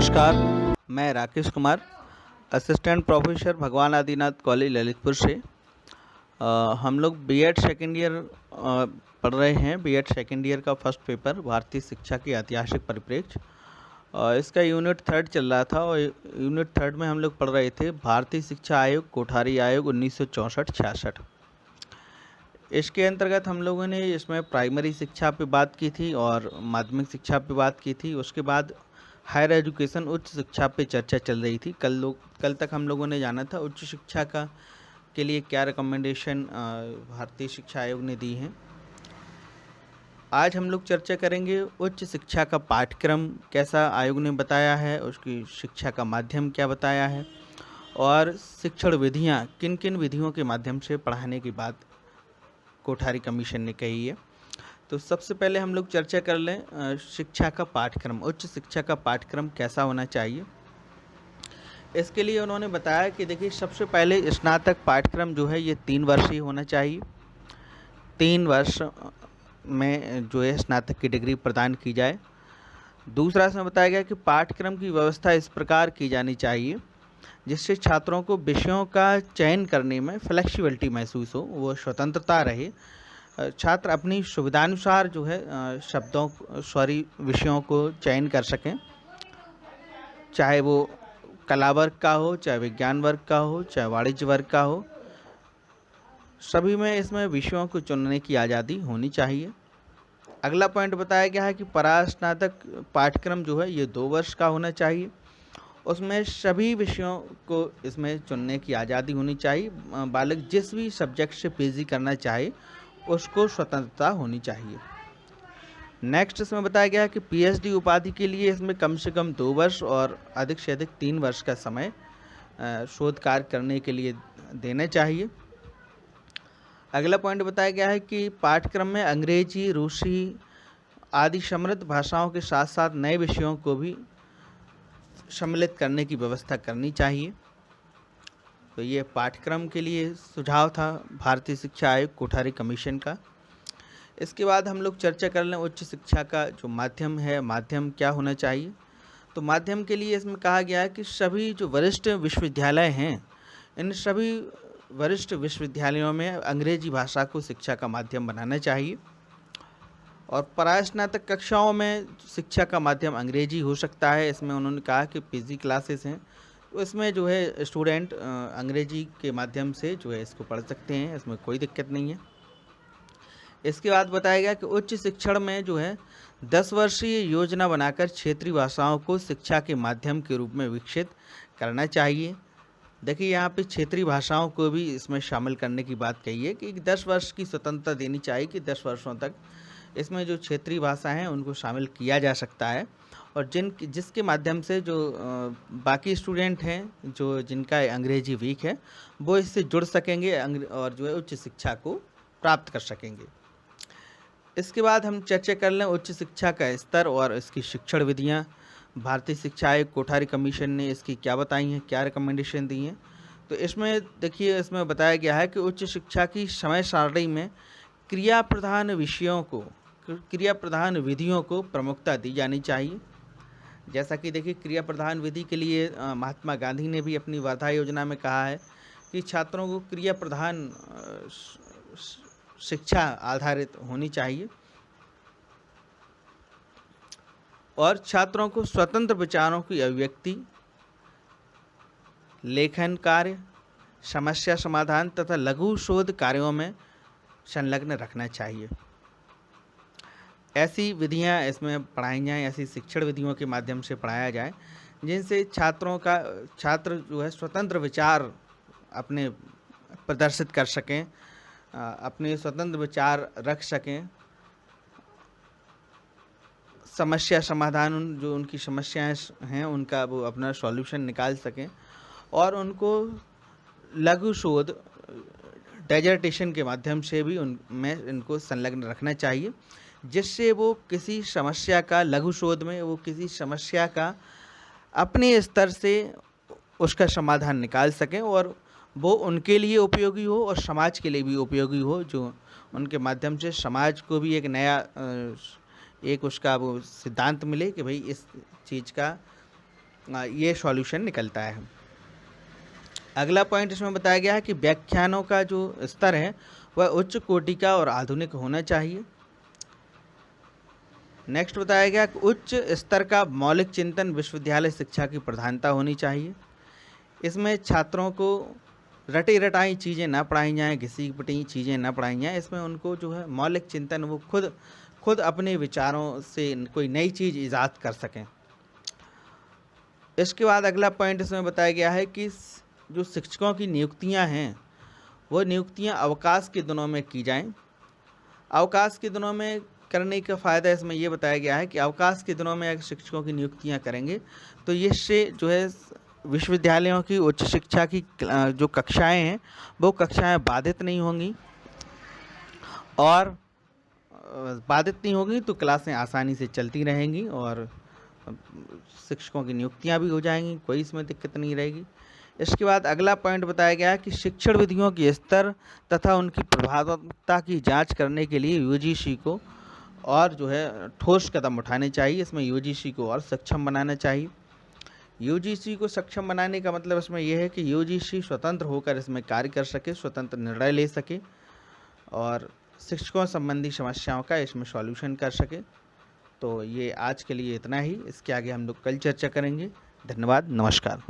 नमस्कार, मैं Rakesh Kumar, assistant professor भगवान आदिनाथ कॉलेज ललितपुर से। हम लोग बीएड सेकेंड ईयर पढ़ रहे हैं। बीएड सेकेंड ईयर का फर्स्ट पेपर भारतीय शिक्षा की ऐतिहासिक परिप्रेक्ष्य। इसका यूनिट 3 चल रहा था और यूनिट 3 में हम लोग पढ़ रहे थे भारतीय शिक्षा आयोग, कोठारी आयोग 1964-66। इसके अंतर्गत हम लोगों ने इसमें प्राइमरी शिक्षा पे बात की थी और माध्यमिक शिक्षा पे बात की थी। उसके बाद हायर एजुकेशन, उच्च शिक्षा पे चर्चा चल रही थी। कल तक हम लोगों ने जाना था उच्च शिक्षा के लिए क्या रिकमेंडेशन भारतीय शिक्षा आयोग ने दी हैं। आज हम लोग चर्चा करेंगे उच्च शिक्षा का पाठ्यक्रम कैसा आयोग ने बताया है, उसकी शिक्षा का माध्यम क्या बताया है और शिक्षण विधियाँ किन किन विधियों के माध्यम से पढ़ाने की बात कोठारी कमीशन ने कही है। तो सबसे पहले हम लोग चर्चा कर लें शिक्षा का पाठ्यक्रम, उच्च शिक्षा का पाठ्यक्रम कैसा होना चाहिए। इसके लिए उन्होंने बताया कि देखिए, सबसे पहले स्नातक पाठ्यक्रम जो है ये 3 वर्षीय होना चाहिए। 3 वर्ष में जो है स्नातक की डिग्री प्रदान की जाए। दूसरा इसमें बताया गया कि पाठ्यक्रम की व्यवस्था इस प्रकार की जानी चाहिए जिससे छात्रों को विषयों का चयन करने में फ्लेक्सिबिलिटी महसूस हो, वो स्वतंत्रता रहे। छात्र अपनी सुविधानुसार जो है विषयों को चयन कर सकें, चाहे वो कला वर्ग का हो, चाहे विज्ञान वर्ग का हो, चाहे वाणिज्य वर्ग का हो। सभी में इसमें विषयों को चुनने की आज़ादी होनी चाहिए। अगला पॉइंट बताया गया है कि परास्नातक पाठ्यक्रम जो है ये 2 वर्ष का होना चाहिए। उसमें सभी विषयों को इसमें चुनने की आज़ादी होनी चाहिए। बालक जिस भी सब्जेक्ट से पीजी करना चाहे उसको स्वतंत्रता होनी चाहिए। नेक्स्ट इसमें बताया गया है कि पीएचडी उपाधि के लिए इसमें कम से कम 2 वर्ष और अधिक से अधिक 3 वर्ष का समय शोध कार्य करने के लिए देना चाहिए। अगला पॉइंट बताया गया है कि पाठ्यक्रम में अंग्रेजी, रूसी आदि समृद्ध भाषाओं के साथ साथ नए विषयों को भी सम्मिलित करने की व्यवस्था करनी चाहिए। तो ये पाठ्यक्रम के लिए सुझाव था भारतीय शिक्षा आयोग कोठारी कमीशन का। इसके बाद हम लोग चर्चा कर लें उच्च शिक्षा का जो माध्यम है, माध्यम क्या होना चाहिए। तो माध्यम के लिए इसमें कहा गया है कि सभी जो वरिष्ठ विश्वविद्यालय हैं, इन सभी वरिष्ठ विश्वविद्यालयों में अंग्रेजी भाषा को शिक्षा का माध्यम बनाना चाहिए और परास्नातक कक्षाओं में शिक्षा का माध्यम अंग्रेजी हो सकता है। इसमें उन्होंने कहा कि पीजी क्लासेस हैं तो इसमें जो है स्टूडेंट अंग्रेजी के माध्यम से जो है इसको पढ़ सकते हैं, इसमें कोई दिक्कत नहीं है। इसके बाद बताया गया कि उच्च शिक्षण में जो है 10 वर्षीय योजना बनाकर क्षेत्रीय भाषाओं को शिक्षा के माध्यम के रूप में विकसित करना चाहिए। देखिए, यहाँ पे क्षेत्रीय भाषाओं को भी इसमें शामिल करने की बात कही है कि 10 वर्ष की स्वतंत्रता देनी चाहिए कि 10 वर्षों तक इसमें जो क्षेत्रीय भाषा हैं उनको शामिल किया जा सकता है और जिसके माध्यम से जो बाकी स्टूडेंट हैं जिनका अंग्रेजी वीक है वो इससे जुड़ सकेंगे और जो है उच्च शिक्षा को प्राप्त कर सकेंगे। इसके बाद हम चर्चा कर लें उच्च शिक्षा का स्तर और इसकी शिक्षण विधियाँ। भारतीय शिक्षा आयोग कोठारी कमीशन ने इसकी क्या बताई हैं, क्या रिकमेंडेशन दी हैं। तो इसमें देखिए, इसमें बताया गया है कि उच्च शिक्षा की समय सारणी में क्रिया प्रधान विधियों को प्रमुखता दी जानी चाहिए। जैसा कि देखिए, क्रिया प्रधान विधि के लिए महात्मा गांधी ने भी अपनी वर्धा योजना में कहा है कि छात्रों को क्रिया प्रधान शिक्षा आधारित होनी चाहिए और छात्रों को स्वतंत्र विचारों की अभिव्यक्ति, लेखन कार्य, समस्या समाधान तथा लघु शोध कार्यों में संलग्न रखना चाहिए। ऐसी विधियां इसमें पढ़ाई जाएँ, ऐसी शिक्षण विधियों के माध्यम से पढ़ाया जाए जिनसे छात्र जो है स्वतंत्र विचार अपने प्रदर्शित कर सकें, अपने स्वतंत्र विचार रख सकें, समस्या समाधान जो उनकी समस्याएं हैं उनका वो अपना सॉल्यूशन निकाल सकें और उनको लघु शोध, डेजर्टेशन के माध्यम से भी उनमें इनको संलग्न रखना चाहिए जिससे वो किसी समस्या का लघु शोध में वो किसी समस्या का अपने स्तर से उसका समाधान निकाल सकें और वो उनके लिए उपयोगी हो और समाज के लिए भी उपयोगी हो, जो उनके माध्यम से समाज को भी एक नया एक उसका वो सिद्धांत मिले कि भाई इस चीज़ का ये सॉल्यूशन निकलता है। अगला पॉइंट इसमें बताया गया है कि व्याख्यानों का जो स्तर है वह उच्च कोटि का और आधुनिक होना चाहिए। नेक्स्ट बताया गया कि उच्च स्तर का मौलिक चिंतन विश्वविद्यालय शिक्षा की प्रधानता होनी चाहिए। इसमें छात्रों को रटी रटाई चीज़ें ना पढ़ाई जाएँ, घिसी पिटी चीज़ें ना पढ़ाई जाएँ। इसमें उनको जो है मौलिक चिंतन वो खुद अपने विचारों से कोई नई चीज़ ईजाद कर सकें। इसके बाद अगला पॉइंट इसमें बताया गया है कि जो शिक्षकों की नियुक्तियां हैं वो नियुक्तियां अवकाश के दिनों में की जाएं। अवकाश के दिनों में करने का फ़ायदा इसमें ये बताया गया है कि अवकाश के दिनों में अगर शिक्षकों की नियुक्तियां करेंगे तो इससे जो है विश्वविद्यालयों की उच्च शिक्षा की जो कक्षाएं हैं वो कक्षाएं बाधित नहीं होंगी, और बाधित नहीं होगी तो क्लासें आसानी से चलती रहेंगी और शिक्षकों की नियुक्तियां भी हो जाएंगी, कोई इसमें दिक्कत नहीं रहेगी। इसके बाद अगला पॉइंट बताया गया है कि शिक्षण विधियों की स्तर तथा उनकी प्रभावकता की जांच करने के लिए यूजीसी को और जो है ठोस कदम उठाने चाहिए। इसमें यूजीसी को और सक्षम बनाना चाहिए। यूजीसी को सक्षम बनाने का मतलब इसमें यह है कि यूजीसी स्वतंत्र होकर इसमें कार्य कर सके, स्वतंत्र निर्णय ले सके और शिक्षकों संबंधी समस्याओं का इसमें सॉल्यूशन कर सके। तो ये आज के लिए इतना ही, इसके आगे हम लोग कल चर्चा करेंगे। धन्यवाद, नमस्कार।